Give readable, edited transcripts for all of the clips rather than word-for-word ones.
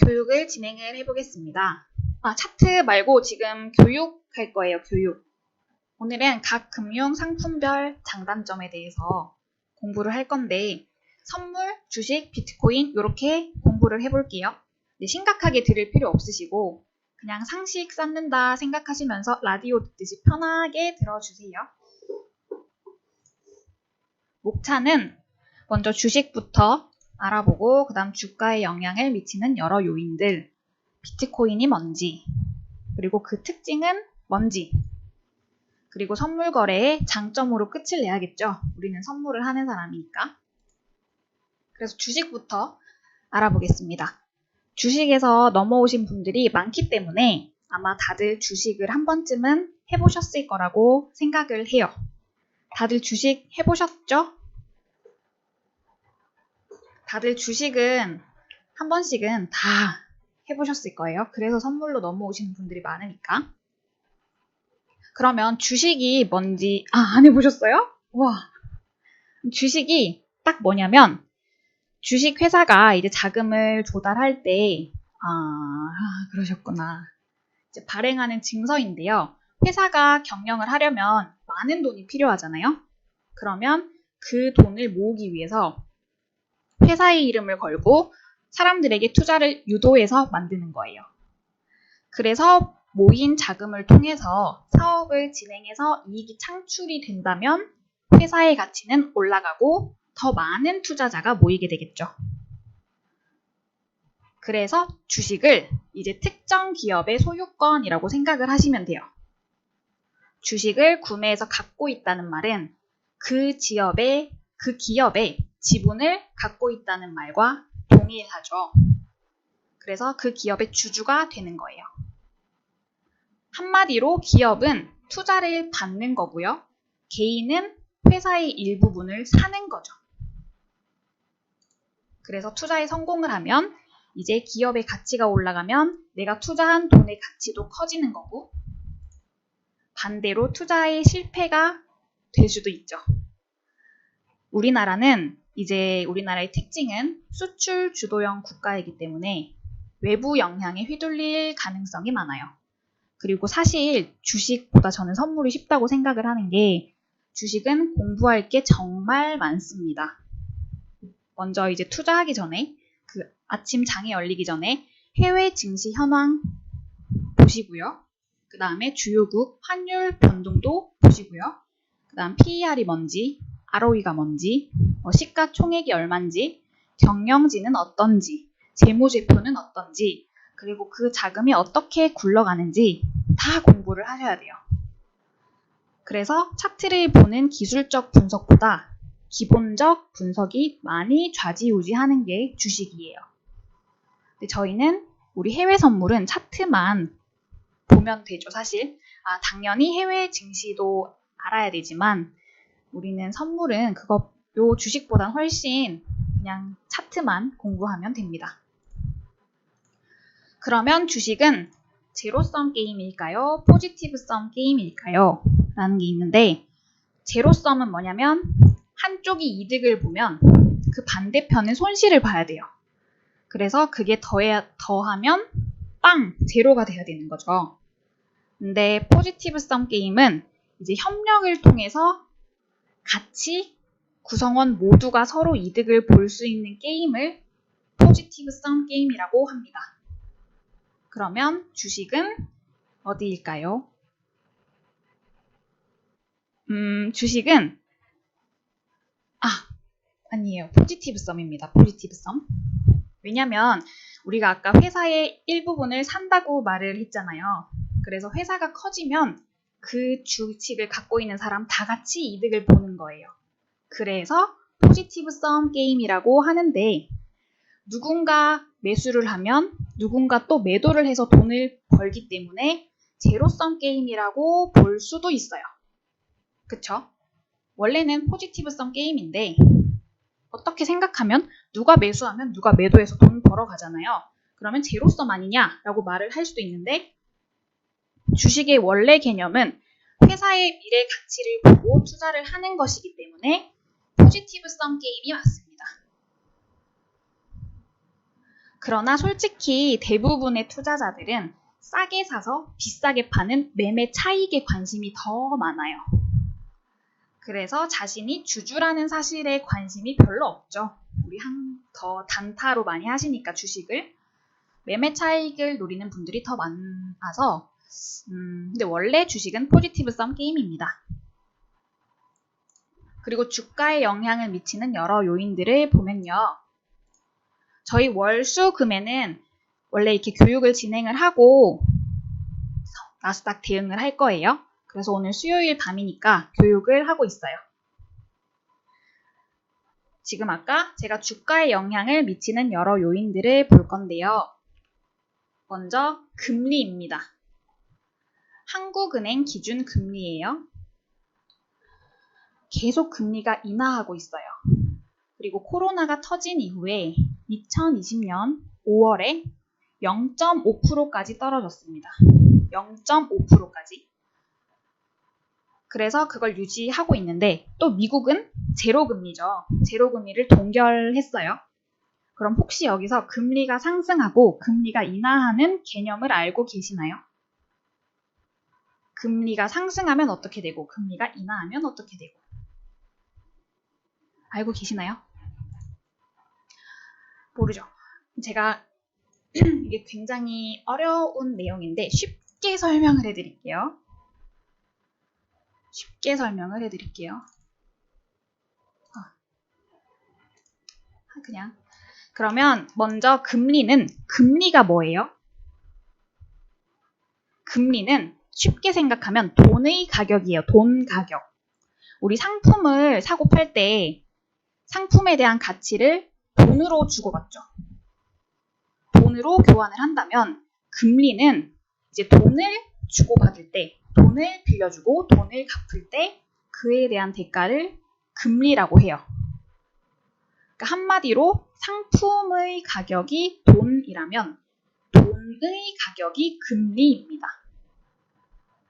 교육을 진행을 해보겠습니다. 차트 말고 지금 교육할 거예요, 교육. 오늘은 각 금융 상품별 장단점에 대해서 공부를 할 건데 선물, 주식, 비트코인 이렇게 공부를 해볼게요. 심각하게 들을 필요 없으시고 그냥 상식 쌓는다 생각하시면서 라디오 듣듯이 편하게 들어주세요. 목차는 먼저 주식부터 알아보고 그 다음 주가에 영향을 미치는 여러 요인들, 비트코인이 뭔지, 그리고 그 특징은 뭔지, 그리고 선물 거래의 장점으로 끝을 내야겠죠. 우리는 선물을 하는 사람이니까. 그래서 주식부터 알아보겠습니다. 주식에서 넘어오신 분들이 많기 때문에 아마 다들 주식을 한 번쯤은 해보셨을 거라고 생각을 해요. 다들 주식 해보셨죠? 다들 주식은 한 번씩은 다 해보셨을 거예요. 그래서 선물로 넘어오시는 분들이 많으니까. 그러면 주식이 뭔지 안 해보셨어요? 와, 주식이 딱 뭐냐면 주식 회사가 이제 자금을 조달할 때 그러셨구나. 이제 발행하는 증서인데요. 회사가 경영을 하려면 많은 돈이 필요하잖아요. 그러면 그 돈을 모으기 위해서 회사의 이름을 걸고 사람들에게 투자를 유도해서 만드는 거예요. 그래서 모인 자금을 통해서 사업을 진행해서 이익이 창출이 된다면 회사의 가치는 올라가고 더 많은 투자자가 모이게 되겠죠. 그래서 주식을 이제 특정 기업의 소유권이라고 생각을 하시면 돼요. 주식을 구매해서 갖고 있다는 말은 그 기업의 지분을 갖고 있다는 말과 동일하죠. 그래서 그 기업의 주주가 되는 거예요. 한마디로 기업은 투자를 받는 거고요. 개인은 회사의 일부분을 사는 거죠. 그래서 투자에 성공을 하면 이제 기업의 가치가 올라가면 내가 투자한 돈의 가치도 커지는 거고 반대로 투자의 실패가 될 수도 있죠. 우리나라는 이제 우리나라의 특징은 수출 주도형 국가이기 때문에 외부 영향에 휘둘릴 가능성이 많아요. 그리고 사실 주식보다 저는 선물이 쉽다고 생각을 하는 게 주식은 공부할 게 정말 많습니다. 먼저 이제 투자하기 전에 그 아침 장이 열리기 전에 해외 증시 현황 보시고요. 그 다음에 주요국 환율 변동도 보시고요. 그 다음 PER이 뭔지, ROE가 뭔지, 시가총액이 얼마인지, 경영진은 어떤지, 재무제표는 어떤지, 그리고 그 자금이 어떻게 굴러가는지 다 공부를 하셔야 돼요. 그래서 차트를 보는 기술적 분석보다 기본적 분석이 많이 좌지우지하는 게 주식이에요. 근데 저희는 우리 해외 선물은 차트만 보면 되죠, 사실. 당연히 해외 증시도 알아야 되지만 우리는 선물은 요 주식보단 훨씬 그냥 차트만 공부하면 됩니다. 그러면 주식은 제로섬 게임일까요? 포지티브섬 게임일까요? 라는 게 있는데 제로섬은 뭐냐면 한쪽이 이득을 보면 그 반대편은 손실을 봐야 돼요. 그래서 그게 더하면 제로가 돼야 되는 거죠. 근데 포지티브섬 게임은 이제 협력을 통해서 같이 구성원 모두가 서로 이득을 볼 수 있는 게임을 포지티브섬 게임이라고 합니다. 그러면 주식은 어디일까요? 주식은 아니에요. 포지티브섬입니다. 포지티브섬. 왜냐면 우리가 아까 회사의 일부분을 산다고 말을 했잖아요. 그래서 회사가 커지면 그 주식을 갖고 있는 사람 다 같이 이득을 보는 거예요. 그래서 포지티브섬 게임이라고 하는데 누군가 매수를 하면 누군가 또 매도를 해서 돈을 벌기 때문에 제로섬 게임이라고 볼 수도 있어요. 그쵸? 원래는 포지티브섬 게임인데 어떻게 생각하면 누가 매수하면 누가 매도해서 돈 벌어가잖아요. 그러면 제로섬 아니냐라고 말을 할 수도 있는데 주식의 원래 개념은 회사의 미래 가치를 보고 투자를 하는 것이기 때문에 포지티브섬 게임이 맞습니다. 그러나 솔직히 대부분의 투자자들은 싸게 사서 비싸게 파는 매매 차익에 관심이 더 많아요. 그래서 자신이 주주라는 사실에 관심이 별로 없죠. 우리 더 단타로 많이 하시니까 주식을. 매매 차익을 노리는 분들이 더 많아서 근데 원래 주식은 포지티브 썸 게임입니다. 그리고 주가에 영향을 미치는 여러 요인들을 보면요. 저희 월수금에는 원래 이렇게 교육을 진행을 하고 나스닥 대응을 할 거예요. 그래서 오늘 수요일 밤이니까 교육을 하고 있어요. 지금 아까 제가 주가에 영향을 미치는 여러 요인들을 볼 건데요. 먼저 금리입니다. 한국은행 기준 금리예요. 계속 금리가 인하하고 있어요. 그리고 코로나가 터진 이후에 2020년 5월에 0.5%까지 떨어졌습니다. 0.5%까지. 그래서 그걸 유지하고 있는데 또 미국은 제로금리죠. 제로금리를 동결했어요. 그럼 혹시 여기서 금리가 상승하고 금리가 인하하는 개념을 알고 계시나요? 금리가 상승하면 어떻게 되고 금리가 인하하면 어떻게 되고 알고 계시나요? 모르죠. 제가 이게 굉장히 어려운 내용인데 쉽게 설명을 해드릴게요. 쉽게 설명을 해드릴게요. 그냥 그러면 먼저 금리가 뭐예요? 금리는 쉽게 생각하면 돈의 가격이에요. 돈 가격. 우리 상품을 사고 팔 때 상품에 대한 가치를 돈으로 주고받죠. 돈으로 교환을 한다면 금리는 이제 돈을 주고받을 때, 돈을 빌려주고 돈을 갚을 때 그에 대한 대가를 금리라고 해요. 그러니까 한마디로 상품의 가격이 돈이라면 돈의 가격이 금리입니다.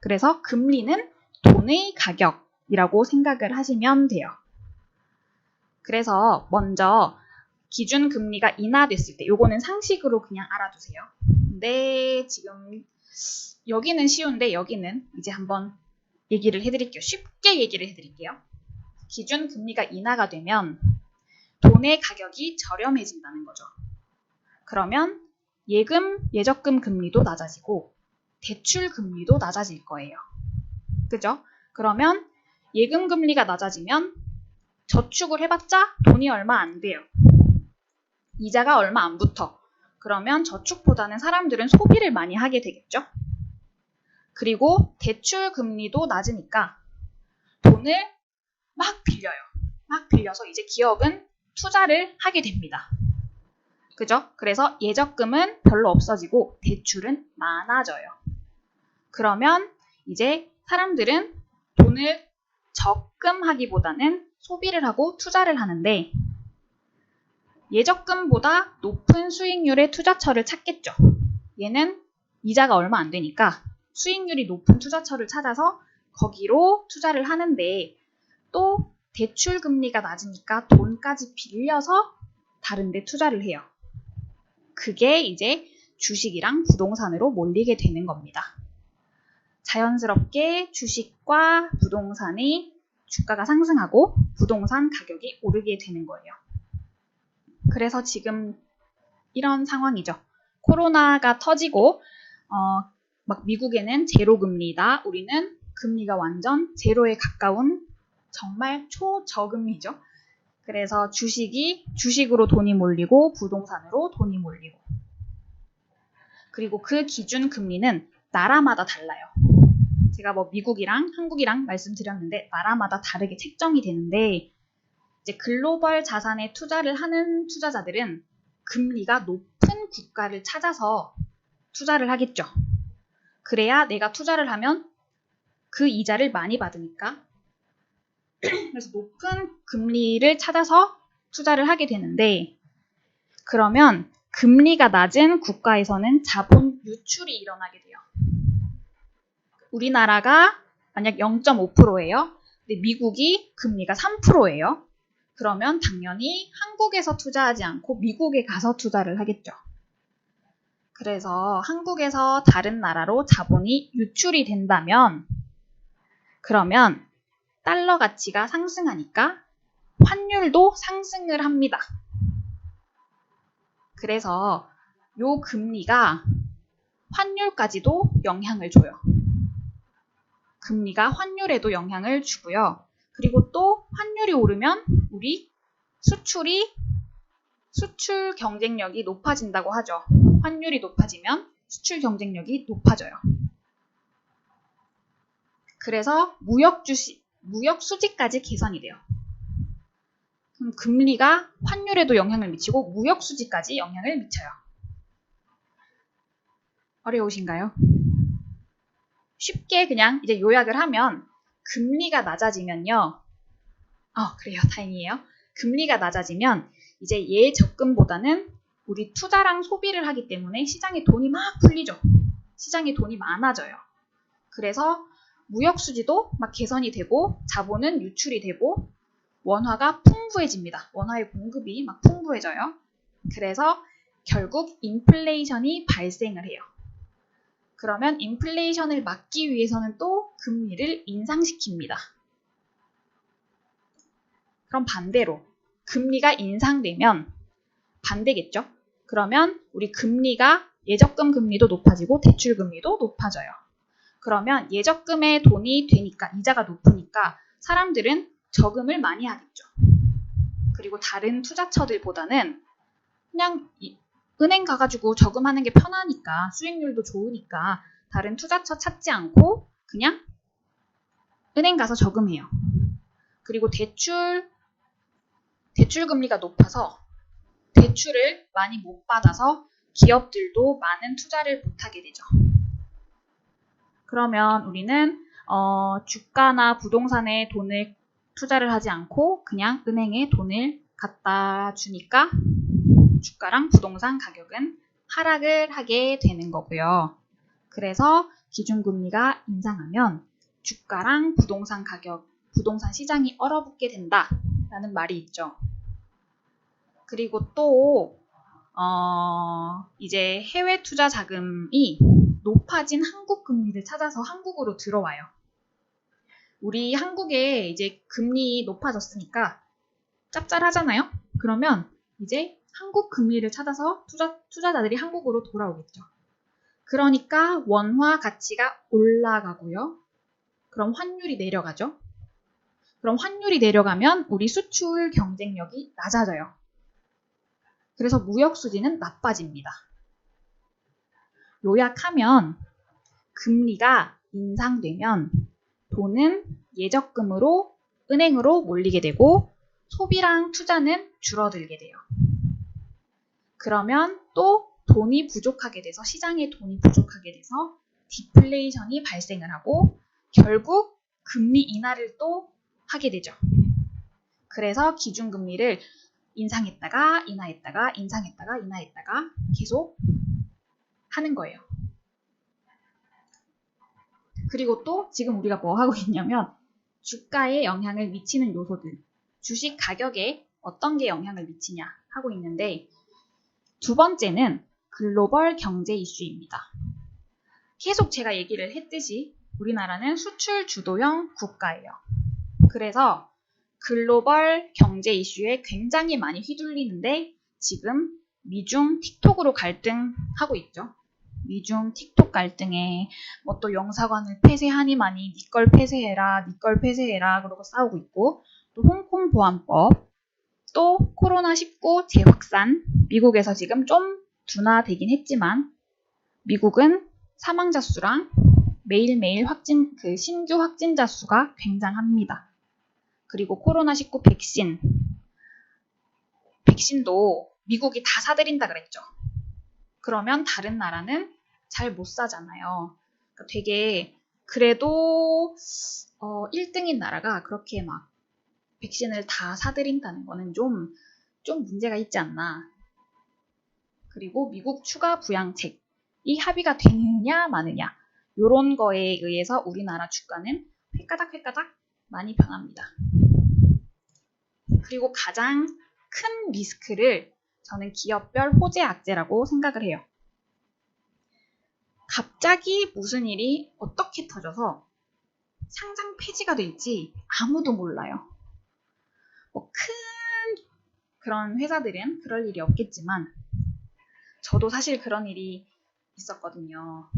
그래서 금리는 돈의 가격이라고 생각을 하시면 돼요. 그래서 먼저 기준금리가 인하됐을 때 요거는 상식으로 그냥 알아두세요. 근데 지금 여기는 쉬운데 여기는 이제 한번 얘기를 해드릴게요. 쉽게 얘기를 해드릴게요. 기준금리가 인하가 되면 돈의 가격이 저렴해진다는 거죠. 그러면 예적금 금리도 낮아지고 대출 금리도 낮아질 거예요. 그죠? 그러면 예금 금리가 낮아지면 저축을 해봤자 돈이 얼마 안 돼요. 이자가 얼마 안 붙어. 그러면 저축보다는 사람들은 소비를 많이 하게 되겠죠? 그리고 대출 금리도 낮으니까 돈을 막 빌려요. 막 빌려서 이제 기업은 투자를 하게 됩니다. 그죠? 그래서 예적금은 별로 없어지고 대출은 많아져요. 그러면 이제 사람들은 돈을 적금하기보다는 소비를 하고 투자를 하는데 예적금보다 높은 수익률의 투자처를 찾겠죠. 얘는 이자가 얼마 안 되니까 수익률이 높은 투자처를 찾아서 거기로 투자를 하는데 또 대출 금리가 낮으니까 돈까지 빌려서 다른 데 투자를 해요. 그게 이제 주식이랑 부동산으로 몰리게 되는 겁니다. 자연스럽게 주식과 부동산의 주가가 상승하고 부동산 가격이 오르게 되는 거예요. 그래서 지금 이런 상황이죠. 코로나가 터지고 막 미국에는 제로금리다. 우리는 금리가 완전 제로에 가까운 정말 초저금리죠. 그래서 주식으로 돈이 몰리고 부동산으로 돈이 몰리고 그리고 그 기준 금리는 나라마다 달라요. 제가 뭐 미국이랑 한국이랑 말씀드렸는데 나라마다 다르게 책정이 되는데 이제 글로벌 자산에 투자를 하는 투자자들은 금리가 높은 국가를 찾아서 투자를 하겠죠. 그래야 내가 투자를 하면 그 이자를 많이 받으니까 그래서 높은 금리를 찾아서 투자를 하게 되는데 그러면 금리가 낮은 국가에서는 자본 유출이 일어나게 돼요. 우리나라가 만약 0.5%예요. 근데 미국이 금리가 3%예요. 그러면 당연히 한국에서 투자하지 않고 미국에 가서 투자를 하겠죠. 그래서 한국에서 다른 나라로 자본이 유출이 된다면 그러면 달러 가치가 상승하니까 환율도 상승을 합니다. 그래서 요 금리가 환율까지도 영향을 줘요. 금리가 환율에도 영향을 주고요. 그리고 또 환율이 오르면 우리 수출 경쟁력이 높아진다고 하죠. 환율이 높아지면 수출 경쟁력이 높아져요. 그래서 무역 수지까지 개선이 돼요. 그럼 금리가 환율에도 영향을 미치고 무역 수지까지 영향을 미쳐요. 어려우신가요? 쉽게 그냥 이제 요약을 하면 금리가 낮아지면요. 그래요. 다행이에요. 금리가 낮아지면 이제 예적금보다는 우리 투자랑 소비를 하기 때문에 시장에 돈이 막 풀리죠. 시장에 돈이 많아져요. 그래서 무역 수지도 막 개선이 되고 자본은 유출이 되고 원화가 풍부해집니다. 원화의 공급이 막 풍부해져요. 그래서 결국 인플레이션이 발생을 해요. 그러면 인플레이션을 막기 위해서는 또 금리를 인상시킵니다. 그럼 반대로 금리가 인상되면 반대겠죠? 그러면 우리 금리가 예적금 금리도 높아지고 대출 금리도 높아져요. 그러면 예적금에 돈이 되니까 이자가 높으니까 사람들은 저금을 많이 하겠죠. 그리고 다른 투자처들보다는 그냥 은행 가가지고 저금하는 게 편하니까 수익률도 좋으니까 다른 투자처 찾지 않고 그냥 은행 가서 저금해요. 그리고 대출 금리가 높아서 대출을 많이 못 받아서 기업들도 많은 투자를 못하게 되죠. 그러면 우리는 주가나 부동산에 돈을 투자를 하지 않고 그냥 은행에 돈을 갖다 주니까 주가랑 부동산 가격은 하락을 하게 되는 거고요. 그래서 기준금리가 인상하면 주가랑 부동산 시장이 얼어붙게 된다라는 말이 있죠. 그리고 또 이제 해외 투자 자금이 높아진 한국 금리를 찾아서 한국으로 들어와요. 우리 한국에 이제 금리 높아졌으니까 짭짤하잖아요? 그러면 이제 한국 금리를 찾아서 투자자들이 한국으로 돌아오겠죠. 그러니까 원화 가치가 올라가고요. 그럼 환율이 내려가죠. 그럼 환율이 내려가면 우리 수출 경쟁력이 낮아져요. 그래서 무역 수지는 나빠집니다. 요약하면 금리가 인상되면 돈은 예적금으로 은행으로 몰리게 되고 소비랑 투자는 줄어들게 돼요. 그러면 또 돈이 부족하게 돼서 시장에 돈이 부족하게 돼서 디플레이션이 발생을 하고 결국 금리 인하를 또 하게 되죠. 그래서 기준금리를 인상했다가 인하했다가 인상했다가 인하했다가 계속 하는 거예요. 그리고 또 지금 우리가 뭐 하고 있냐면 주가에 영향을 미치는 요소들, 주식 가격에 어떤 게 영향을 미치냐 하고 있는데 두 번째는 글로벌 경제 이슈입니다. 계속 제가 얘기를 했듯이 우리나라는 수출 주도형 국가예요. 그래서 글로벌 경제 이슈에 굉장히 많이 휘둘리는데 지금 미중 틱톡으로 갈등하고 있죠. 미중 틱톡 갈등에 뭐 또 영사관을 폐쇄하니마니 니 걸 폐쇄해라, 니 걸 폐쇄해라 그러고 싸우고 있고 또 홍콩 보안법, 또 코로나19 재확산, 미국에서 지금 좀 둔화되긴 했지만 미국은 사망자 수랑 매일매일 신규 확진자 수가 굉장합니다. 그리고 코로나19 백신도 미국이 다 사들인다 그랬죠. 그러면 다른 나라는 잘 못 사잖아요. 그러니까 되게 그래도 1등인 나라가 그렇게 막 백신을 다 사들인다는 거는 좀 문제가 있지 않나. 그리고 미국 추가 부양책, 이 합의가 되느냐 마느냐 이런 거에 의해서 우리나라 주가는 획가닥 많이 변합니다. 그리고 가장 큰 리스크를 저는 기업별 호재 악재라고 생각을 해요. 갑자기 무슨 일이 어떻게 터져서 상장 폐지가 될지 아무도 몰라요. 뭐 큰 그런 회사들은 그럴 일이 없겠지만 저도 사실 그런 일이 있었거든요.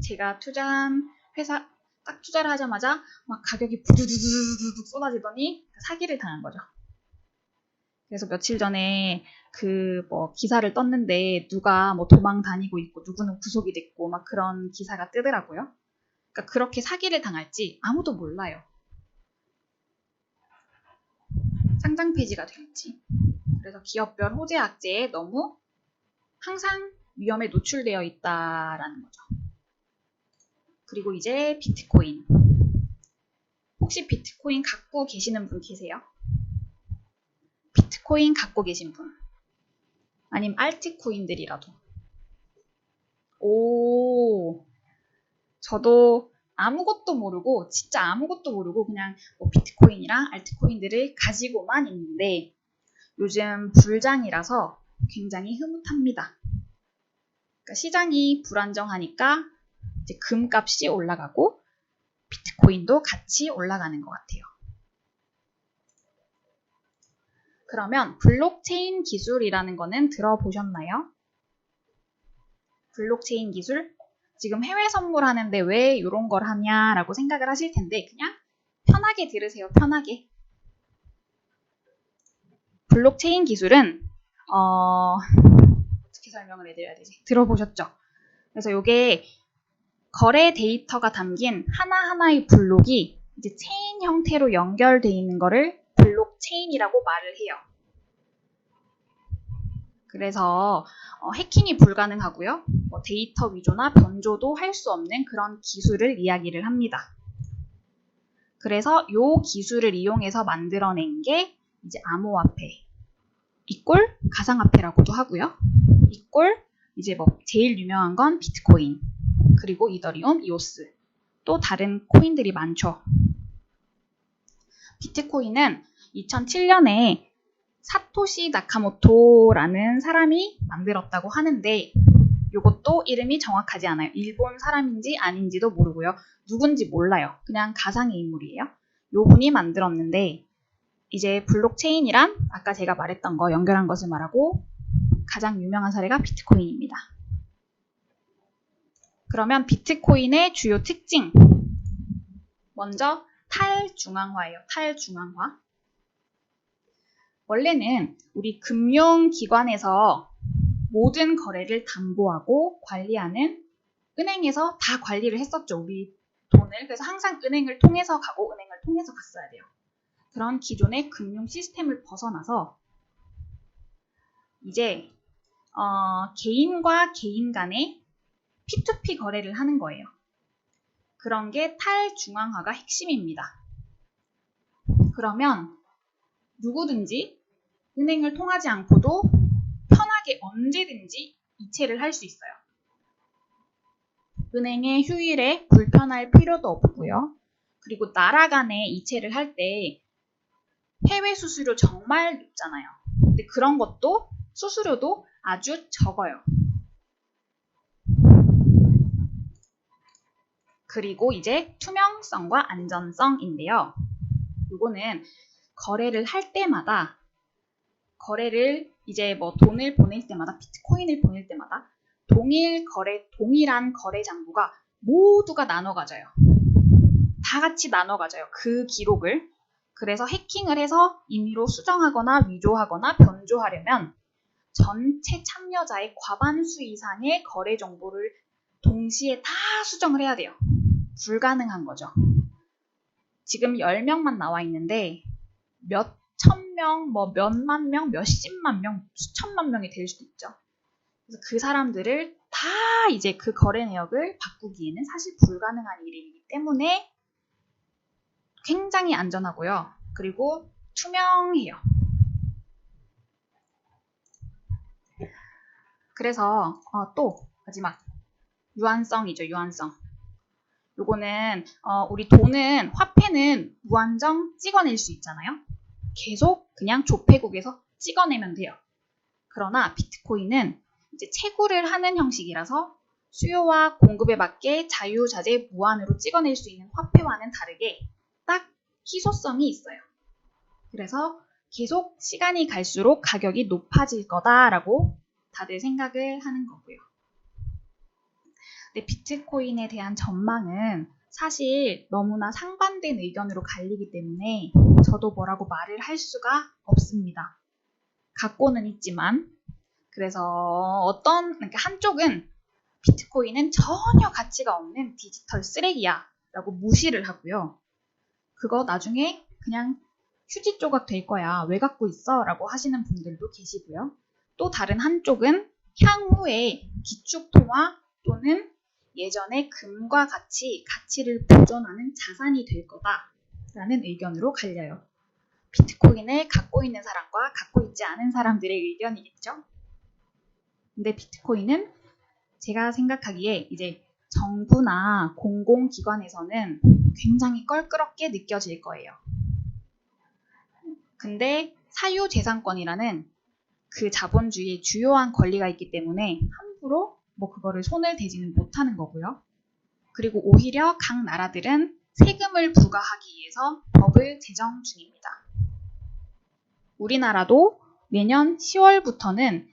제가 투자한 회사 딱 투자를 하자마자 막 가격이 부두두두둑 쏟아지더니 사기를 당한 거죠. 그래서 며칠 전에 그 뭐 기사를 떴는데 누가 뭐 도망 다니고 있고 누구는 구속이 됐고 막 그런 기사가 뜨더라고요. 그러니까 그렇게 사기를 당할지 아무도 몰라요. 상장 폐지가 될지. 그래서 기업별 호재 악재에 너무 항상 위험에 노출되어 있다라는 거죠. 그리고 이제 비트코인. 혹시 비트코인 갖고 계시는 분 계세요? 비트코인 갖고 계신 분. 아니면 알트코인들이라도. 오, 저도 아무것도 모르고, 진짜 아무것도 모르고 그냥 뭐 비트코인이랑 알트코인들을 가지고만 있는데 요즘 불장이라서 굉장히 흐뭇합니다. 그러니까 시장이 불안정하니까 이제 금값이 올라가고 비트코인도 같이 올라가는 것 같아요. 그러면 블록체인 기술이라는 거는 들어보셨나요? 블록체인 기술? 지금 해외 선물하는데 왜 이런 걸 하냐라고 생각을 하실 텐데 그냥 편하게 들으세요. 편하게. 블록체인 기술은 어떻게 설명을 해드려야 되지? 들어보셨죠? 그래서 이게 거래 데이터가 담긴 하나하나의 블록이 이제 체인 형태로 연결되어 있는 거를 블록체인이라고 말을 해요. 그래서 해킹이 불가능하고요. 뭐 데이터 위조나 변조도 할 수 없는 그런 기술을 이야기를 합니다. 그래서 이 기술을 이용해서 만들어낸 게 이제 암호화폐, 이꼴 가상화폐라고도 하고요. 이꼴 이제 뭐 제일 유명한 건 비트코인, 그리고 이더리움, 이오스, 또 다른 코인들이 많죠. 비트코인은 2007년에 사토시 나카모토라는 사람이 만들었다고 하는데 이것도 이름이 정확하지 않아요. 일본 사람인지 아닌지도 모르고요. 누군지 몰라요. 그냥 가상의 인물이에요. 요 분이 만들었는데 이제 블록체인이란 아까 제가 말했던 거 연결한 것을 말하고 가장 유명한 사례가 비트코인입니다. 그러면 비트코인의 주요 특징. 먼저 탈중앙화예요. 탈중앙화. 원래는 우리 금융기관에서 모든 거래를 담보하고 관리하는 은행에서 다 관리를 했었죠. 우리 돈을. 그래서 항상 은행을 통해서 가고 은행을 통해서 갔어야 돼요. 그런 기존의 금융 시스템을 벗어나서 이제 개인과 개인 간의 P2P 거래를 하는 거예요. 그런 게 탈중앙화가 핵심입니다. 그러면 누구든지 은행을 통하지 않고도 편하게 언제든지 이체를 할 수 있어요. 은행의 휴일에 불편할 필요도 없고요. 그리고 나라 간에 이체를 할 때 해외 수수료 정말 높잖아요. 근데 그런 것도 수수료도 아주 적어요. 그리고 이제 투명성과 안전성인데요. 이거는 거래를 할 때마다 거래를 이제 뭐 돈을 보낼 때마다 비트코인을 보낼 때마다 동일한 거래 장부가 모두가 나눠 가져요. 다 같이 나눠 가져요. 그 기록을. 그래서 해킹을 해서 임의로 수정하거나 위조하거나 변조하려면 전체 참여자의 과반수 이상의 거래 정보를 동시에 다 수정을 해야 돼요. 불가능한 거죠. 지금 10명만 나와 있는데 몇 천 명, 뭐 몇만 명, 몇십만 명, 수천만 명이 될 수도 있죠. 그래서 그 사람들을 다 이제 그 거래 내역을 바꾸기에는 사실 불가능한 일이기 때문에 굉장히 안전하고요. 그리고 투명해요. 그래서 또 마지막 유한성이죠. 유한성. 요거는 우리 돈은 화폐는 무한정 찍어낼 수 있잖아요. 계속 그냥 조폐국에서 찍어내면 돼요. 그러나 비트코인은 이제 채굴을 하는 형식이라서 수요와 공급에 맞게 자유자재 무한으로 찍어낼 수 있는 화폐와는 다르게 딱 희소성이 있어요. 그래서 계속 시간이 갈수록 가격이 높아질 거다라고 다들 생각을 하는 거고요. 근데 비트코인에 대한 전망은 사실 너무나 상반된 의견으로 갈리기 때문에 저도 뭐라고 말을 할 수가 없습니다. 갖고는 있지만 그래서 그러니까 한쪽은 비트코인은 전혀 가치가 없는 디지털 쓰레기야 라고 무시를 하고요. 그거 나중에 그냥 휴지 조각 될 거야. 왜 갖고 있어? 라고 하시는 분들도 계시고요. 또 다른 한쪽은 향후에 기축통화 또는 예전의 금과 같이 가치를 보존하는 자산이 될 거다라는 의견으로 갈려요. 비트코인을 갖고 있는 사람과 갖고 있지 않은 사람들의 의견이겠죠. 근데 비트코인은 제가 생각하기에 이제 정부나 공공기관에서는 굉장히 껄끄럽게 느껴질 거예요. 근데 사유재산권이라는 그 자본주의의 주요한 권리가 있기 때문에 함부로 그거를 손을 대지는 못하는 거고요. 그리고 오히려 각 나라들은 세금을 부과하기 위해서 법을 제정 중입니다. 우리나라도 내년 10월부터는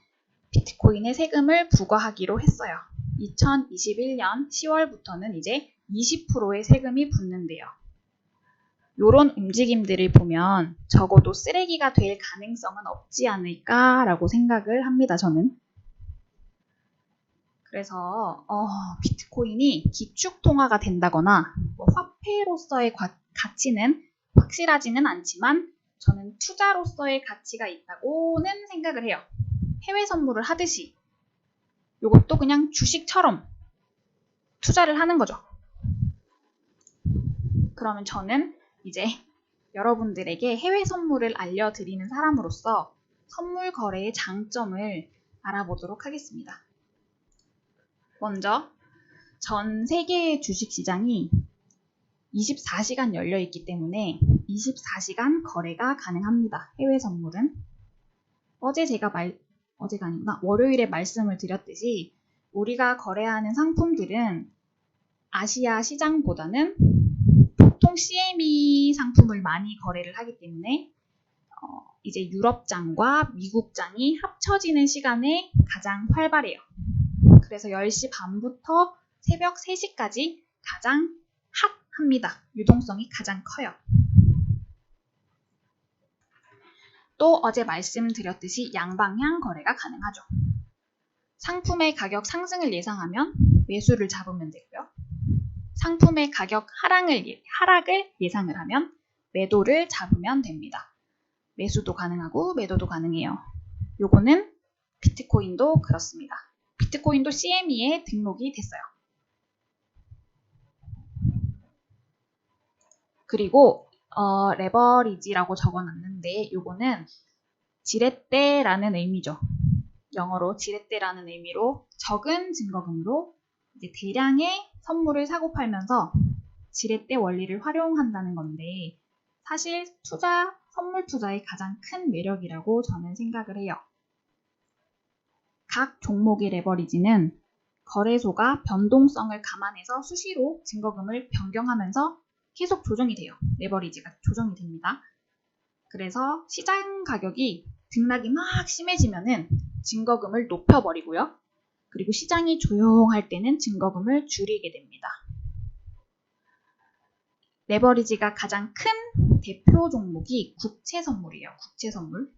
비트코인에 세금을 부과하기로 했어요. 2021년 10월부터는 이제 20%의 세금이 붙는데요. 이런 움직임들을 보면 적어도 쓰레기가 될 가능성은 없지 않을까라고 생각을 합니다, 저는. 그래서 비트코인이 기축통화가 된다거나 화폐로서의 가치는 확실하지는 않지만 저는 투자로서의 가치가 있다고는 생각을 해요. 해외 선물을 하듯이 이것도 그냥 주식처럼 투자를 하는 거죠. 그러면 저는 이제 여러분들에게 해외 선물을 알려드리는 사람으로서 선물 거래의 장점을 알아보도록 하겠습니다. 먼저 전 세계의 주식시장이 24시간 열려있기 때문에 24시간 거래가 가능합니다. 해외 선물은. 어제가 아니구나. 월요일에 말씀을 드렸듯이 우리가 거래하는 상품들은 아시아 시장보다는 보통 CME 상품을 많이 거래를 하기 때문에 이제 유럽장과 미국장이 합쳐지는 시간에 가장 활발해요. 그래서 10시 반부터 새벽 3시까지 가장 핫합니다. 유동성이 가장 커요. 또 어제 말씀드렸듯이 양방향 거래가 가능하죠. 상품의 가격 상승을 예상하면 매수를 잡으면 되고요. 상품의 가격 하락을 예상을 하면 매도를 잡으면 됩니다. 매수도 가능하고 매도도 가능해요. 요거는 비트코인도 그렇습니다. 비트코인도 CME에 등록이 됐어요. 그리고 레버리지라고 적어놨는데 요거는 지렛대라는 의미죠. 영어로 지렛대라는 의미로 적은 증거금으로 이제 대량의 선물을 사고 팔면서 지렛대 원리를 활용한다는 건데 사실 선물 투자의 가장 큰 매력이라고 저는 생각을 해요. 각 종목의 레버리지는 거래소가 변동성을 감안해서 수시로 증거금을 변경하면서 계속 조정이 돼요. 레버리지가 조정이 됩니다. 그래서 시장 가격이 등락이 막 심해지면은 증거금을 높여버리고요. 그리고 시장이 조용할 때는 증거금을 줄이게 됩니다. 레버리지가 가장 큰 대표 종목이 국채 선물이에요. 국채 선물.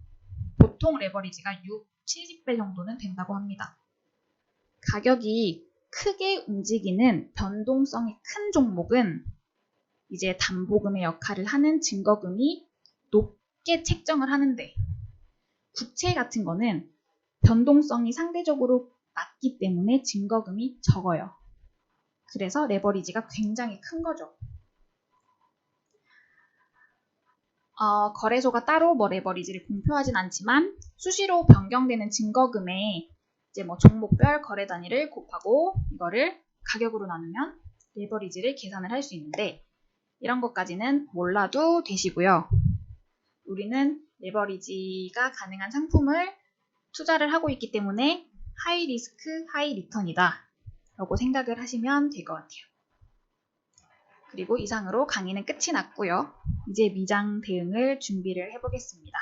보통 레버리지가 70배 정도는 된다고 합니다. 가격이 크게 움직이는 변동성이 큰 종목은 이제 담보금의 역할을 하는 증거금이 높게 책정을 하는데 국채 같은 거는 변동성이 상대적으로 낮기 때문에 증거금이 적어요. 그래서 레버리지가 굉장히 큰 거죠. 거래소가 따로 레버리지를 공표하진 않지만 수시로 변경되는 증거금에 이제 종목별 거래 단위를 곱하고 이거를 가격으로 나누면 레버리지를 계산을 할 수 있는데 이런 것까지는 몰라도 되시고요. 우리는 레버리지가 가능한 상품을 투자를 하고 있기 때문에 하이 리스크, 하이 리턴이다 라고 생각을 하시면 될 것 같아요. 그리고 이상으로 강의는 끝이 났고요. 이제 미장 대응을 준비를 해보겠습니다.